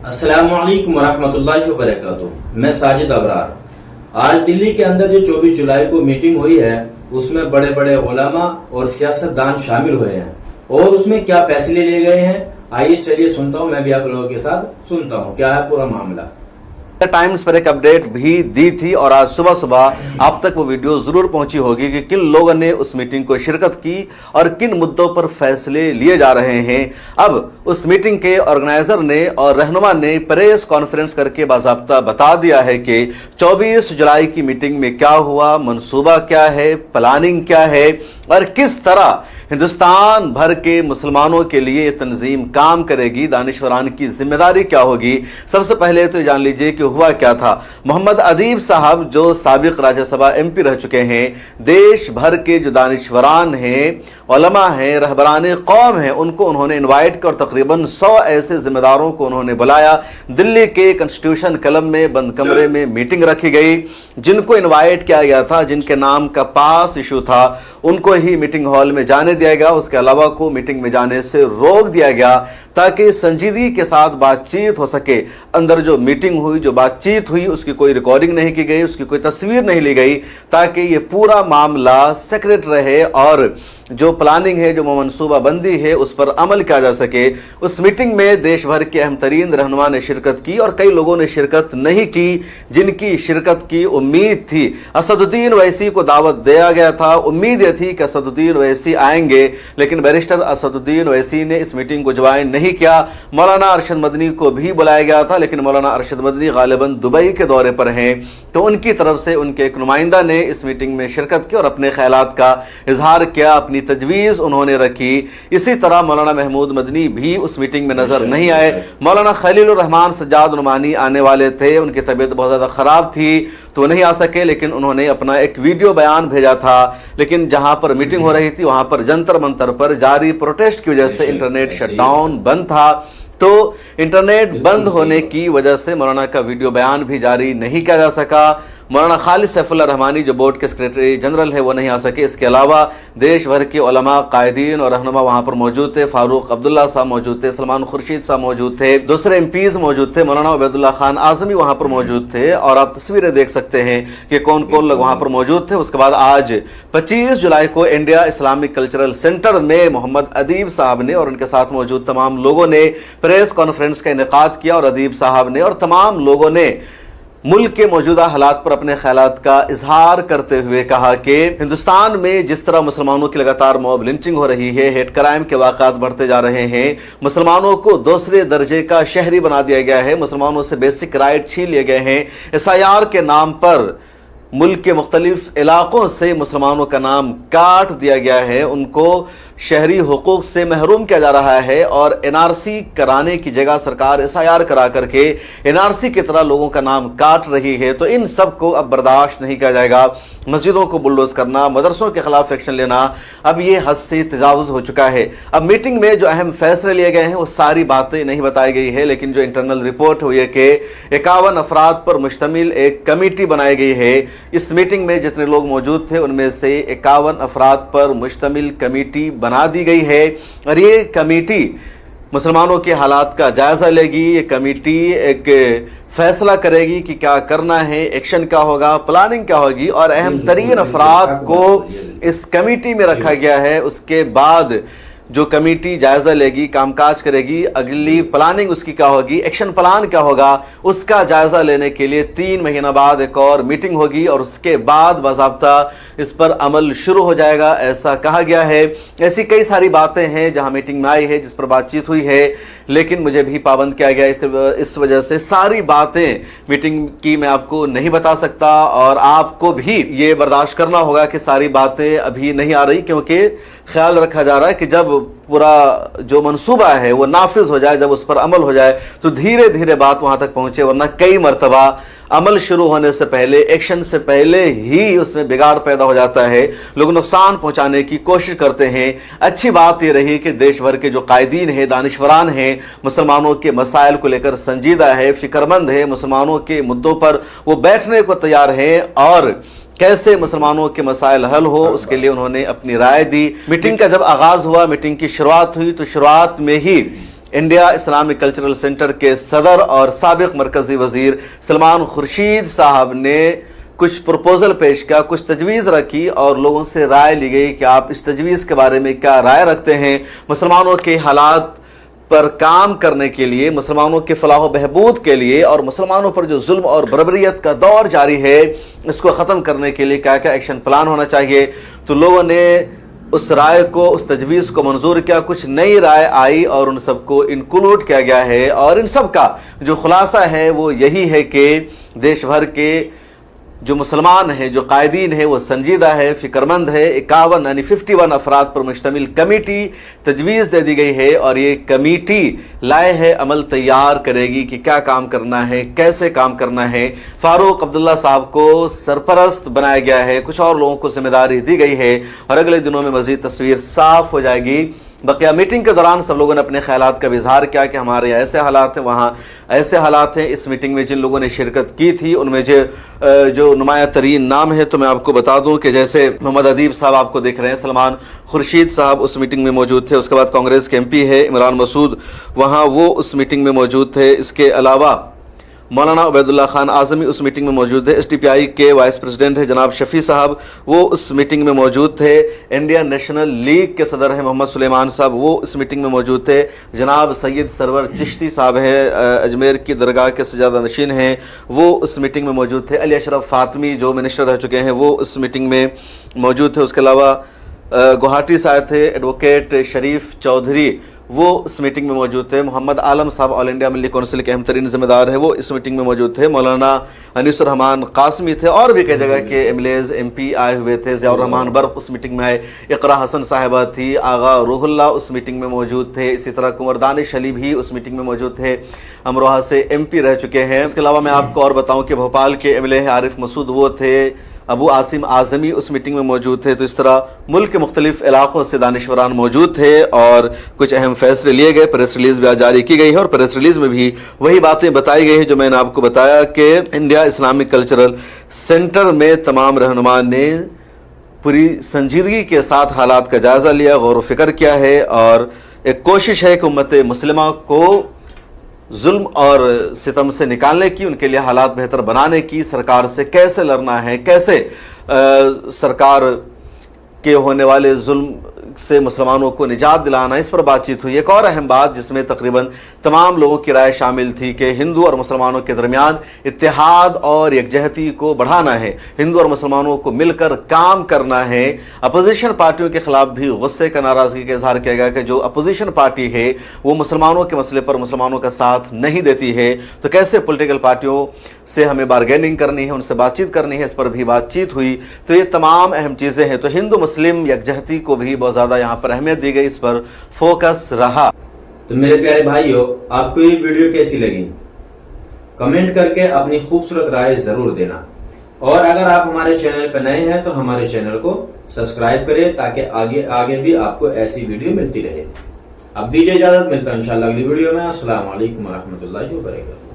अस्सलाम वालेकुम वरहमतुल्लाहि वबरकातुहू। मैं साजिद अबरार। आज दिल्ली के अंदर जो 24 जुलाई को मीटिंग हुई है उसमें बड़े बड़े उलमा और सियासतदान शामिल हुए हैं और उसमें क्या फैसले लिए गए हैं, आइए चलिए सुनता हूँ। मैं भी आप लोगों के साथ सुनता हूँ क्या है पूरा मामला। टाइम्स पर एक अपडेट भी दी थी और आज सुबह सुबह आप तक वो वीडियो जरूर पहुंची होगी कि किन लोगों ने उस मीटिंग को शिरकत की और किन मुद्दों पर फैसले लिए जा रहे हैं। अब उस मीटिंग के ऑर्गेनाइजर ने और रहनुमा ने प्रेस कॉन्फ्रेंस करके बाज़ाब्ता बता दिया है कि 24 जुलाई की मीटिंग में क्या हुआ, मनसूबा क्या है, प्लानिंग क्या है और किस तरह हिंदुस्तान भर के मुसलमानों के लिए ये तंजीम काम करेगी, दानिशवरान की जिम्मेदारी क्या होगी। सबसे पहले तो जान लीजिए कि हुआ क्या था। मोहम्मद अदीब साहब जो साबिक राज्यसभा एमपी रह चुके हैं, देश भर के जो दानिशवरान हैं, उलमा हैं, रहबरान कौम हैं, उनको उन्होंने इन्वाइट किया और तकरीबन 100 ऐसे जिम्मेदारों को उन्होंने बुलाया। दिल्ली के कॉन्स्टिट्यूशन क्लब में बंद कमरे में मीटिंग रखी गई। जिनको इन्वाइट किया गया था, जिनके नाम का पास इशू था, उनको ही मीटिंग हॉल में जाने दिया गया। उसके अलावा को मीटिंग में जाने से रोक दिया गया ताकि संजीदगी के साथ बातचीत हो सके। अंदर जो मीटिंग हुई, जो बातचीत हुई, उसकी कोई रिकॉर्डिंग नहीं की गई, उसकी कोई तस्वीर नहीं ली गई ताकि ये पूरा मामला सीक्रेट रहे और जो प्लानिंग है, जो मनसूबा बंदी है, उस पर अमल किया जा सके। उस मीटिंग में देश भर के अहम तरीन रहनुमा ने शिरकत की और कई लोगों ने शिरकत नहीं की जिनकी शिरकत की उम्मीद थी। असदुद्दीन ओवैसी को दावत दिया गया था, उम्मीद यह थी कि असदुद्दीन ओवैसी आएंगे, लेकिन बैरिस्टर असदुद्दीन ओवैसी ने इस मीटिंग को ज्वाइन नहीं किया। मौलाना अरशद मदनी को भी बुलाया गया था, लेकिन मौलाना अरशद मदनी गालिबन दुबई के दौरे पर हैं, तो उनकी तरफ से उनके एक नुमाइंदा ने इस मीटिंग में शिरकत की और अपने ख्यालात का इजहार किया, अपनी तजवीज़ उन्होंने रखी। इसी तरह मौलाना महमूद मदनी भी उस मीटिंग में नजर नहीं आए। मौलाना खलीलुर रहमान सज्जाद नुमानी आने वाले थे, उनकी तबीयत बहुत ज़्यादा ख़राब थी तो नहीं आ सके, लेकिन उन्होंने अपना एक वीडियो बयान भेजा था। लेकिन जहां पर मीटिंग हो रही थी वहां पर जंतर मंतर पर जारी प्रोटेस्ट की वजह से इंटरनेट शटडाउन बंद था, तो इंटरनेट बंद होने की वजह से मौलाना का वीडियो बयान भी जारी नहीं किया जा सका। मौलाना खालिद सैफुल्लाह रहमानी जो बोर्ड के सेक्रेटरी जनरल है वो नहीं आ सके। इसके अलावा देश भर के उलमा, कायदीन और रहनुमा वहाँ पर मौजूद थे। फारूक अब्दुल्ला साहब मौजूद थे, सलमान खुर्शीद साहब मौजूद थे, दूसरे एमपीज मौजूद थे, मौलाना उबैदुल्लाह खान आज़मी वहाँ पर मौजूद थे और आप तस्वीरें देख सकते हैं कि कौन कौन लोग वहाँ पर मौजूद थे। उसके बाद आज 25 जुलाई को इंडिया इस्लामिक कल्चरल सेंटर में मोहम्मद अदीब साहब ने और उनके साथ मौजूद तमाम लोगों ने प्रेस कॉन्फ्रेंस का इनेकाद किया और अदीब साहब ने और तमाम लोगों ने मुल्क के मौजूदा हालात पर अपने ख्यालात का इजहार करते हुए कहा कि हिंदुस्तान में जिस तरह मुसलमानों की लगातार मॉब लिंचिंग हो रही है, हेट क्राइम के वाक़ात बढ़ते जा रहे हैं, मुसलमानों को दूसरे दर्जे का शहरी बना दिया गया है, मुसलमानों से बेसिक राइट छीन लिए गए हैं, SIR के नाम पर मुल्क के मुख्तलिफ इलाकों से मुसलमानों का नाम काट दिया गया है, उनको शहरी हुकूक से महरूम किया जा रहा है और NRC कराने की जगह सरकार SIR करा करके NRC की तरह लोगों का नाम काट रही है। तो इन सब को अब बर्दाश्त नहीं किया जाएगा। मस्जिदों को बुलडोज करना, मदरसों के खिलाफ एक्शन लेना, अब ये हद से तजावुज़ हो चुका है। अब मीटिंग में जो अहम फैसले लिए गए हैं वो सारी बातें नहीं बताई गई है, लेकिन जो इंटरनल रिपोर्ट हुई है कि 51 अफराद पर मुश्तमिल एक कमेटी बनाई गई है। इस मीटिंग में जितने लोग मौजूद थे उनमें से 51 अफराद पर मुश्तमिल कमेटी बना दी गई है और ये कमेटी मुसलमानों के हालात का जायजा लेगी। ये कमेटी एक फैसला करेगी कि क्या करना है, एक्शन क्या होगा, प्लानिंग क्या होगी और अहम तरीन अफराद को इस कमेटी में रखा गया है। उसके बाद जो कमेटी जायजा लेगी, कामकाज करेगी, अगली प्लानिंग उसकी क्या होगी, एक्शन प्लान क्या होगा, उसका जायजा लेने के लिए 3 महीना बाद एक और मीटिंग होगी और उसके बाद बाज़ाब्ता इस पर अमल शुरू हो जाएगा, ऐसा कहा गया है। ऐसी कई सारी बातें हैं जहां मीटिंग में आई है, जिस पर बातचीत हुई है, लेकिन मुझे भी पाबंद किया गया। इस वजह से सारी बातें मीटिंग की मैं आपको नहीं बता सकता और आपको भी ये बर्दाश्त करना होगा कि सारी बातें अभी नहीं आ रही, क्योंकि ख्याल रखा जा रहा है कि जब पूरा जो मंसूबा है वो नाफिज हो जाए, जब उस पर अमल हो जाए तो धीरे धीरे बात वहां तक पहुंचे, वरना कई मरतबा अमल शुरू होने से पहले, एक्शन से पहले ही उसमें बिगाड़ पैदा हो जाता है, लोग नुकसान पहुंचाने की कोशिश करते हैं। अच्छी बात यह रही कि देश भर के जो कायदीन हैं, दानिशवरान हैं, मुसलमानों के मसाइल को लेकर संजीदा है, फिक्रमंद है, मुसलमानों के मुद्दों पर वो बैठने को तैयार हैं और कैसे मुसलमानों के मसाइल हल हो उसके लिए उन्होंने अपनी राय दी। मीटिंग का जब आगाज हुआ, मीटिंग की शुरुआत हुई तो शुरुआत में ही इंडिया इस्लामिक कल्चरल सेंटर के सदर और साबिक मरकजी वजीर सलमान खुर्शीद साहब ने कुछ प्रपोजल पेश किया, कुछ तजवीज़ रखी और लोगों से राय ली गई कि आप इस तजवीज़ के बारे में क्या राय रखते हैं। मुसलमानों के हालात पर काम करने के लिए, मुसलमानों के फलाह बहबूद के लिए और मुसलमानों पर जो जुल्म और बर्बरियत का दौर जारी है इसको ख़त्म करने के लिए क्या क्या एक्शन प्लान होना चाहिए। तो लोगों ने उस राय को, उस तजवीज़ को मंजूर किया। कुछ नई राय आई और उन सबको इंक्लूड किया गया है और इन सब का जो खुलासा है वो यही है कि देश भर के जो मुसलमान हैं, जो कायदीन है, वो संजीदा है, फ़िक्रमंद है। 51 यानी 51 अफराद पर मुश्तमिल कमेटी तजवीज़ दे दी गई है और ये कमेटी लाए है अमल तैयार करेगी कि क्या काम करना है, कैसे काम करना है। फ़ारूक अब्दुल्ला साहब को सरपरस्त बनाया गया है, कुछ और लोगों को जिम्मेदारी दी गई है और अगले दिनों में मज़ीद तस्वीर साफ़ हो जाएगी। बकिया मीटिंग के दौरान सब लोगों ने अपने ख्यालात का इजहार किया कि हमारे यहाँ ऐसे हालात हैं, वहाँ ऐसे हालात हैं। इस मीटिंग में जिन लोगों ने शिरकत की थी उनमें जो नुमाया तरीन नाम है तो मैं आपको बता दूं कि जैसे मोहम्मद अदीब साहब आपको देख रहे हैं, सलमान खुर्शीद साहब उस मीटिंग में मौजूद थे। उसके बाद कांग्रेस के MP है इमरान मसूद, वहाँ वो उस मीटिंग में मौजूद थे। इसके अलावा मौलाना उबैदुल्ला खान आज़मी उस मीटिंग में मौजूद थे। SDPI के वाइस प्रेसिडेंट है जनाब शफ़ी साहब, वो उस मीटिंग में मौजूद थे। इंडियन नेशनल लीग के सदर हैं मोहम्मद सुलेमान साहब, वो इस मीटिंग में मौजूद थे। जनाब सैयद सरवर चिश्ती साहब हैं, अजमेर की दरगाह के सजादा नशीन हैं, वो उस मीटिंग में मौजूद थे। अली अशरफ फातमी जो मिनिस्टर रह चुके हैं वो उस मीटिंग में मौजूद थे। उसके अलावा गुवाहाटी से आए थे एडवोकेट शरीफ चौधरी, वो इस मीटिंग में मौजूद थे। मोहम्मद आलम साहब ऑल इंडिया मिली कौंसिल के अहम तरीन जिम्मेदार हैं, वो इस मीटिंग में मौजूद थे। मौलाना अनीसुर रहमान कासमी थे और भी कई जगह के MLAs MP आए हुए थे। ज़ियाउर रहमान बर्क उस मीटिंग में आए, इकरा हसन साहिबा थी, आगा रूहुल्लाह उस मीटिंग में मौजूद थे। इसी तरह कुंवर दानिश अली भी उस मीटिंग में मौजूद थे, अमरोहा से MP रह चुके हैं। इसके अलावा मैं आपको और बताऊँ कि भोपाल के MLA आरिफ मसूद वो थे, अबू आसिम आज़मी उस मीटिंग में मौजूद थे। तो इस तरह मुल्क के मुख्तलिफ इलाक़ों से दानिशवरान मौजूद थे और कुछ अहम फैसले लिए गए। प्रेस रिलीज़ भी आज जारी की गई है और प्रेस रिलीज़ में भी वही बातें बताई गई हैं जो मैंने आपको बताया कि इंडिया इस्लामिक कल्चरल सेंटर में तमाम रहनुमा ने पूरी संजीदगी के साथ हालात का जायज़ा लिया, गौर व फिक्र किया है और एक कोशिश है कि उम्मत मुस्लिमा को जुल्म और सितम से निकालने की, उनके लिए हालात बेहतर बनाने की, सरकार से कैसे लड़ना है, कैसे सरकार के होने वाले जुल्म से मुसलमानों को निजात दिलाना, इस पर बातचीत हुई। एक और अहम बात जिसमें तकरीबन तमाम लोगों की राय शामिल थी कि हिंदू और मुसलमानों के दरमियान इत्तेहाद और यकजहती को बढ़ाना है, हिंदू और मुसलमानों को मिलकर काम करना है। अपोजिशन पार्टियों के खिलाफ भी गुस्से का, नाराज़गी का इजहार किया गया कि जो अपोजिशन पार्टी है वो मुसलमानों के मसले पर मुसलमानों का साथ नहीं देती है, तो कैसे पॉलिटिकल पार्टियों से हमें बारगेनिंग करनी है, उनसे बातचीत करनी है, इस पर भी बातचीत हुई। तो ये तमाम अहम चीज़ें हैं। तो हिंदू मुस्लिम यकजहती को भी बहुत ज़्यादा यहाँ पर अहमियत दी गई, इस पर फोकस रहा। तो मेरे प्यारे भाइयों, आपको ये वीडियो कैसी लगी कमेंट करके अपनी खूबसूरत राय जरूर देना और अगर आप हमारे चैनल पर नए हैं तो हमारे चैनल को सब्सक्राइब करें ताकि आगे भी आपको ऐसी वीडियो मिलती रहे। अब दीजिए इजाजत, मिलता है इंशाल्लाह अगली वीडियो में। अस्सलाम वालेकुम व रहमतुल्लाहि व बरकातहू।